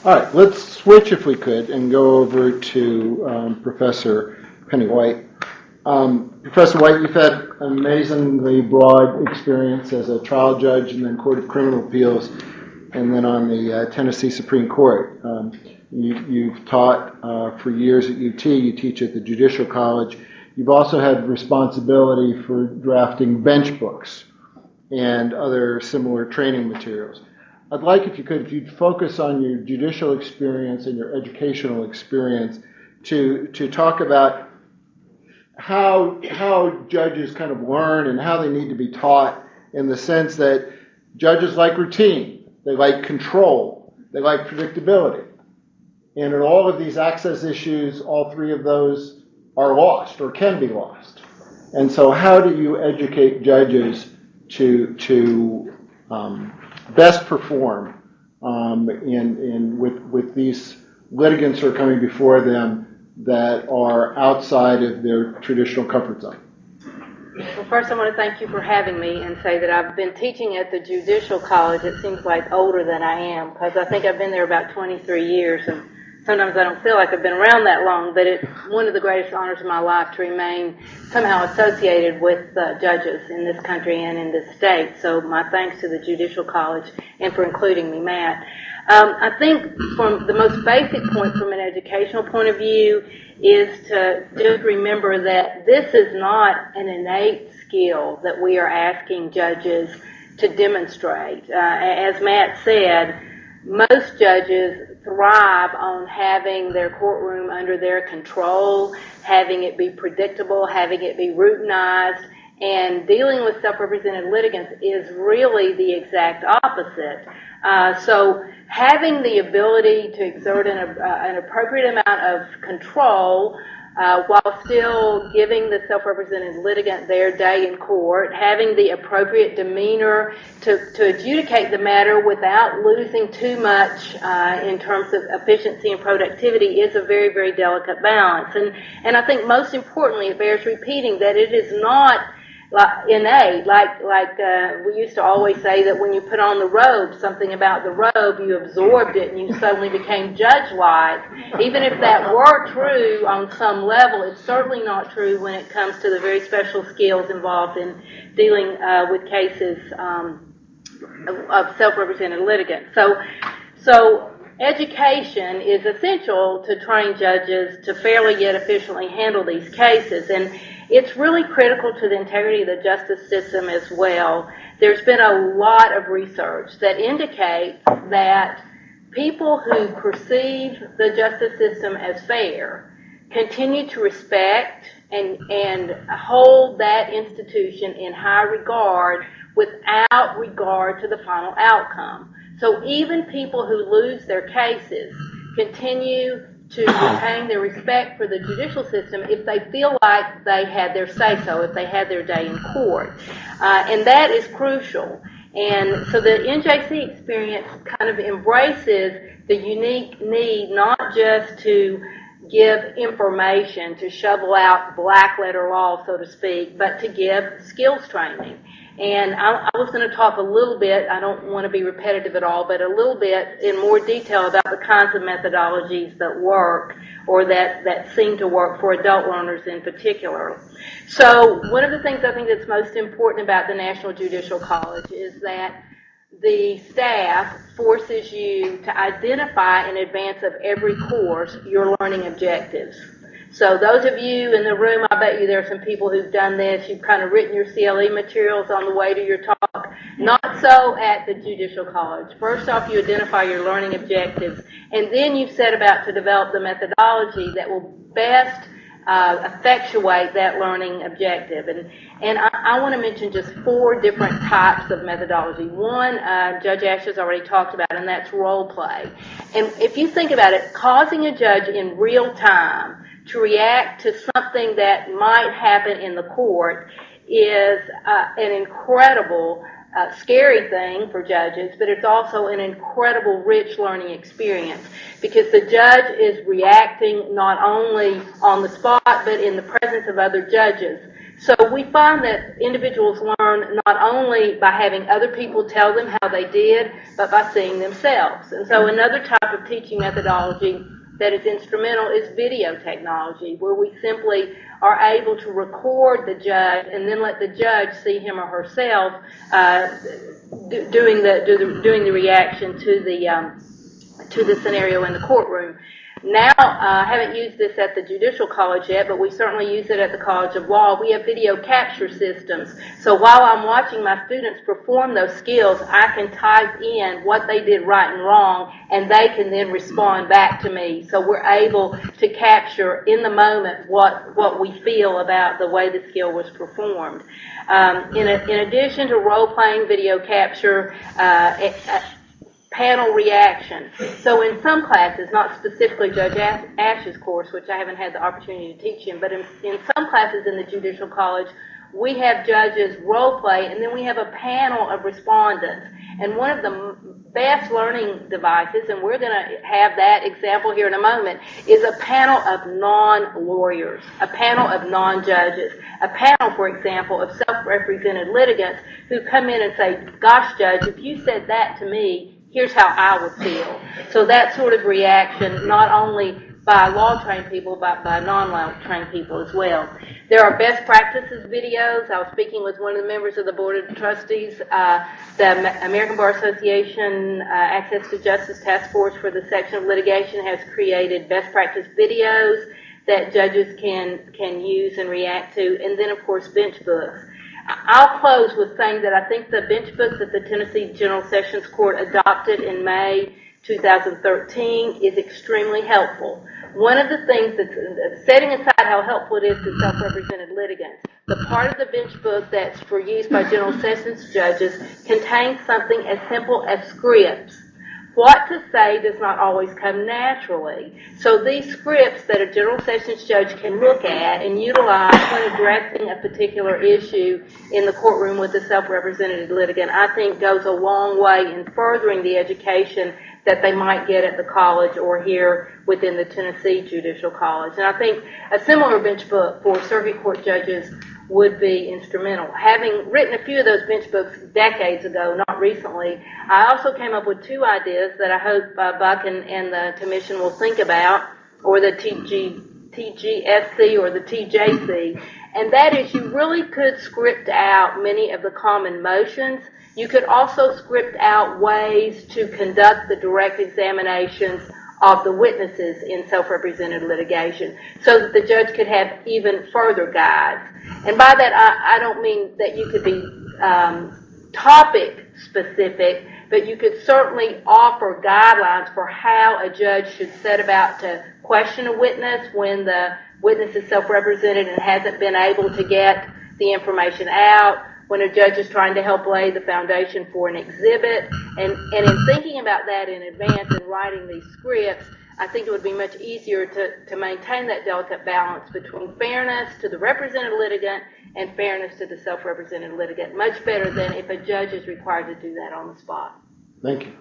All right, let's switch, if we could, and go over to Professor Penny White. Professor White, you've had an amazingly broad experience as a trial judge and then Court of Criminal Appeals, and then on the Tennessee Supreme Court. You've taught for years at UT. You teach at the Judicial College. You've also had responsibility for drafting bench books and other similar training materials. I'd like, if you'd focus on your judicial experience and your educational experience to talk about how judges kind of learn and how they need to be taught, in the sense that judges like routine, they like control, they like predictability. And in all of these access issues, all three of those are lost or can be lost. And so how do you educate judges to best perform with these litigants who are coming before them that are outside of their traditional comfort zone? Well, first I want to thank you for having me and say that I've been teaching at the Judicial College. It seems like older than I am, because I think I've been there about 23 years, and sometimes I don't feel like I've been around that long, but it's one of the greatest honors of my life to remain somehow associated with judges in this country and in this state. So my thanks to the Judicial College and for including me, Matt. I think from the most basic point from an educational point of view is to just remember that this is not an innate skill that we are asking judges to demonstrate. As Matt said, most judges thrive on having their courtroom under their control, having it be predictable, having it be routinized, and dealing with self-represented litigants is really the exact opposite. So having the ability to exert an appropriate amount of control while still giving the self-represented litigant their day in court, having the appropriate demeanor to adjudicate the matter without losing too much in terms of efficiency and productivity is a very, very delicate balance. And I think most importantly, it bears repeating that it is not innate, like we used to always say that when you put on the robe, something about the robe, you absorbed it and you suddenly became judge-like. Even if that were true on some level, it's certainly not true when it comes to the very special skills involved in dealing with cases of self-represented litigants. So education is essential to train judges to fairly yet efficiently handle these cases, and it's really critical to the integrity of the justice system as well. There's been a lot of research that indicates that people who perceive the justice system as fair continue to respect and hold that institution in high regard without regard to the final outcome. So even people who lose their cases continue to retain their respect for the judicial system if they feel like they had their say-so, if they had their day in court. And that is crucial. And so the NJC experience kind of embraces the unique need not just to give information, to shovel out black letter law, so to speak, but to give skills training. And I was going to talk a little bit, I don't want to be repetitive at all, but a little bit in more detail about the kinds of methodologies that work or that seem to work for adult learners in particular. So one of the things I think that's most important about the National Judicial College is that the staff forces you to identify in advance of every course your learning objectives. So those of you in the room, I bet you there are some people who've done this. You've kind of written your CLE materials on the way to your talk. Not so at the Judicial College. First off, you identify your learning objectives, and then you set about to develop the methodology that will best effectuate that learning objective. And I want to mention just 4 different types of methodology. One, Judge Ash has already talked about, and that's role play. And if you think about it, causing a judge in real time to react to something that might happen in the court is an incredible, scary thing for judges, but it's also an incredible, rich learning experience because the judge is reacting not only on the spot, but in the presence of other judges. So we find that individuals learn not only by having other people tell them how they did, but by seeing themselves. And so another type of teaching methodology that is instrumental is video technology, where we simply are able to record the judge and then let the judge see him or herself doing the reaction to the scenario in the courtroom. Now, I haven't used this at the Judicial College yet, but we certainly use it at the College of Law. We have video capture systems. So while I'm watching my students perform those skills, I can type in what they did right and wrong, and they can then respond back to me. So we're able to capture in the moment what we feel about the way the skill was performed. In addition to role-playing video capture, panel reaction. So in some classes, not specifically Judge Ash's course, which I haven't had the opportunity to teach him, but in some classes in the Judicial College, we have judges role play, and then we have a panel of respondents. And one of the best learning devices, and we're going to have that example here in a moment, is a panel of non-lawyers, a panel of non-judges, a panel, for example, of self-represented litigants who come in and say, gosh, Judge, if you said that to me, here's how I would feel. So that sort of reaction, not only by law-trained people, but by non-law-trained people as well. There are best practices videos. I was speaking with one of the members of the Board of Trustees. The American Bar Association Access to Justice Task Force for the section of litigation has created best practice videos that judges can use and react to, and then, of course, bench books. I'll close with saying that I think the bench book that the Tennessee General Sessions Court adopted in May 2013 is extremely helpful. One of the things that's, setting aside how helpful it is to self-represented litigants, the part of the bench book that's for use by General Sessions judges contains something as simple as scripts. What to say does not always come naturally. So these scripts that a General Sessions judge can look at and utilize when addressing a particular issue in the courtroom with a self-represented litigant, I think goes a long way in furthering the education that they might get at the college or here within the Tennessee Judicial College. And I think a similar bench book for circuit court judges would be instrumental. Having written a few of those bench books decades ago, not recently, I also came up with two ideas that I hope Buck and the Commission will think about, or the TGSC or the TJC, and that is you really could script out many of the common motions. You could also script out ways to conduct the direct examinations of the witnesses in self-represented litigation so that the judge could have even further guides. And by that, I don't mean that you could be topic specific, but you could certainly offer guidelines for how a judge should set about to question a witness when the witness is self-represented and hasn't been able to get the information out, when a judge is trying to help lay the foundation for an exhibit. And in thinking about that in advance and writing these scripts, I think it would be much easier to maintain that delicate balance between fairness to the represented litigant and fairness to the self-represented litigant, much better than if a judge is required to do that on the spot. Thank you.